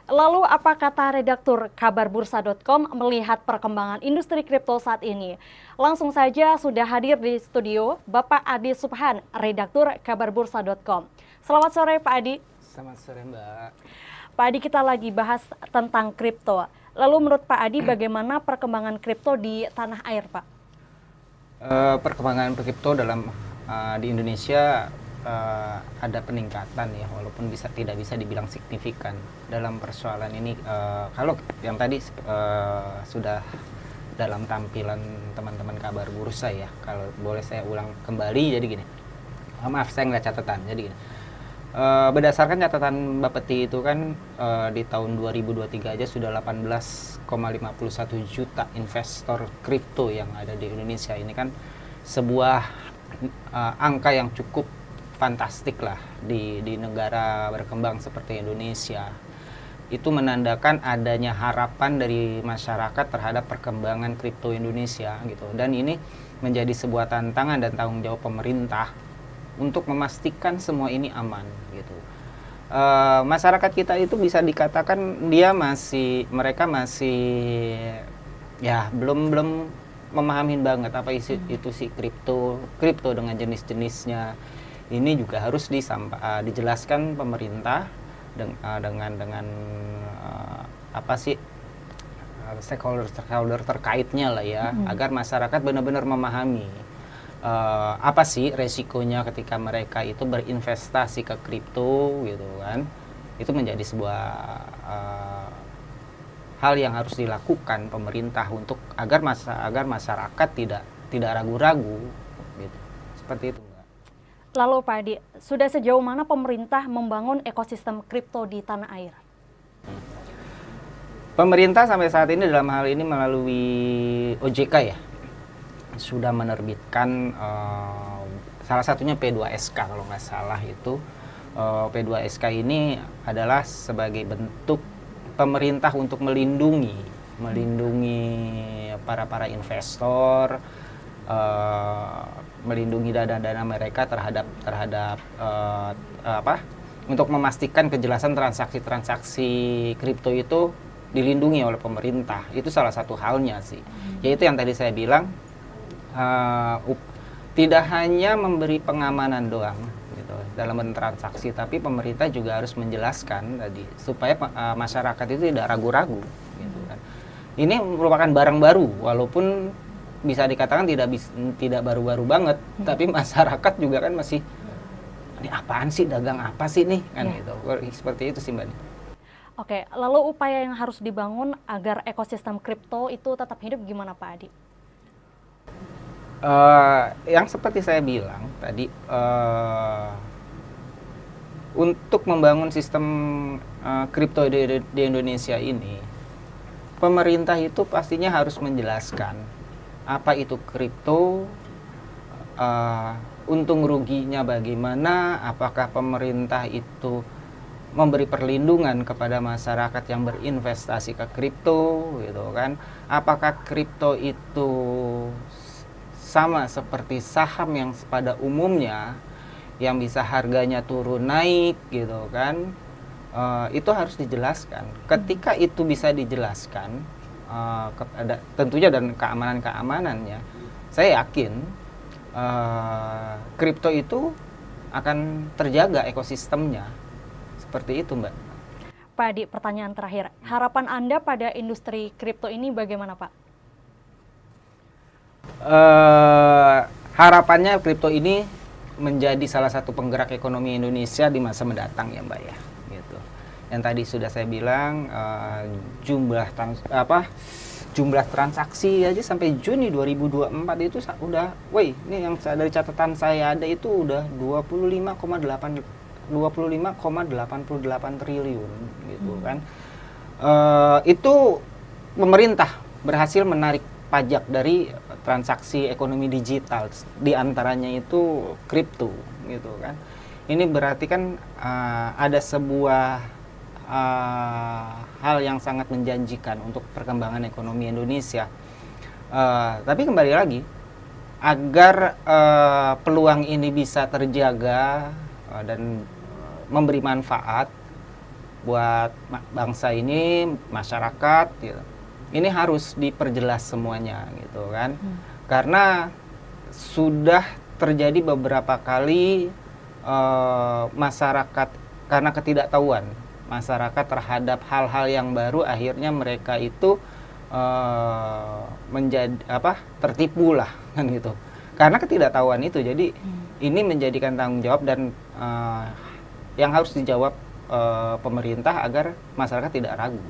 Lalu apa kata redaktur kabarbursa.com melihat perkembangan industri kripto saat ini? Langsung saja sudah hadir di studio Bapak Adi Subhan, redaktur kabarbursa.com. Selamat sore Pak Adi. Selamat sore Mbak. Pak Adi, kita lagi bahas tentang kripto. Lalu menurut Pak Adi bagaimana perkembangan kripto di tanah air, Pak? Perkembangan kripto di Indonesia ada peningkatan ya, walaupun tidak bisa dibilang signifikan dalam persoalan ini. Kalau yang tadi sudah dalam tampilan teman-teman kabar bursa ya, kalau boleh saya ulang kembali, jadi gini. Maaf, saya nggak catatan. Jadi gini. Berdasarkan catatan Bapeti itu kan di tahun 2023 aja sudah 18,51 juta investor kripto yang ada di Indonesia. Ini kan sebuah angka yang cukup fantastik lah di negara berkembang seperti Indonesia. Itu menandakan adanya harapan dari masyarakat terhadap perkembangan kripto Indonesia gitu. Dan ini menjadi sebuah tantangan dan tanggung jawab pemerintah untuk memastikan semua ini aman gitu. Masyarakat kita itu bisa dikatakan mereka masih ya belum memahami banget apa itu si kripto dengan jenis-jenisnya. Ini juga harus dijelaskan pemerintah dengan apa sih stakeholder terkaitnya lah ya, agar masyarakat benar-benar memahami apa sih resikonya ketika mereka itu berinvestasi ke kripto gitu kan. Itu menjadi sebuah hal yang harus dilakukan pemerintah untuk agar masyarakat tidak ragu-ragu gitu. Seperti itu, Mbak. Lalu Pak Adi, sudah sejauh mana pemerintah membangun ekosistem kripto di tanah air? Pemerintah sampai saat ini dalam hal ini melalui OJK ya, sudah menerbitkan salah satunya P2SK kalau nggak salah itu. P2SK ini adalah sebagai bentuk pemerintah untuk melindungi para investor, melindungi dana-dana mereka terhadap untuk memastikan kejelasan transaksi kripto itu dilindungi oleh pemerintah. Itu salah satu halnya sih, yaitu yang tadi saya bilang. Tidak hanya memberi pengamanan doang gitu dalam transaksi, tapi pemerintah juga harus menjelaskan tadi supaya masyarakat itu tidak ragu-ragu gitu kan. Ini merupakan barang baru, walaupun bisa dikatakan tidak baru-baru banget, tapi masyarakat juga kan masih, ini apaan sih, dagang apa sih nih kan gitu. Seperti itu sih Mbak. Oke, lalu upaya yang harus dibangun agar ekosistem kripto itu tetap hidup gimana Pak Adi? Yang seperti saya bilang tadi, untuk membangun sistem kripto di Indonesia ini, pemerintah itu pastinya harus menjelaskan apa itu kripto, untung ruginya bagaimana, apakah pemerintah itu memberi perlindungan kepada masyarakat yang berinvestasi ke kripto gitu kan, apakah kripto itu sama seperti saham yang pada umumnya yang bisa harganya turun naik gitu kan. Itu harus dijelaskan. Ketika itu bisa dijelaskan tentunya dan keamanannya, saya yakin kripto itu akan terjaga ekosistemnya. Seperti itu Mbak. Pak Adi, pertanyaan terakhir, harapan Anda pada industri kripto ini bagaimana Pak? Harapannya kripto ini menjadi salah satu penggerak ekonomi Indonesia di masa mendatang ya Mbak ya gitu. Yang tadi sudah saya bilang, jumlah transaksi aja sampai Juni 2024 itu udah, ini yang dari catatan saya ada itu udah 25,88 triliun gitu kan. Itu pemerintah berhasil menarik pajak dari transaksi ekonomi digital, diantaranya itu kripto gitu kan. Ini berarti kan ada sebuah hal yang sangat menjanjikan untuk perkembangan ekonomi Indonesia. Tapi kembali lagi, agar peluang ini bisa terjaga dan memberi manfaat, buat bangsa ini, masyarakat gitu. Ini harus diperjelas semuanya gitu kan. Karena sudah terjadi beberapa kali masyarakat karena ketidaktahuan masyarakat terhadap hal-hal yang baru, akhirnya mereka itu menjadi tertipu lah kan gitu. Karena ketidaktahuan itu, jadi ini menjadikan tanggung jawab dan yang harus dijawab pemerintah agar masyarakat tidak ragu.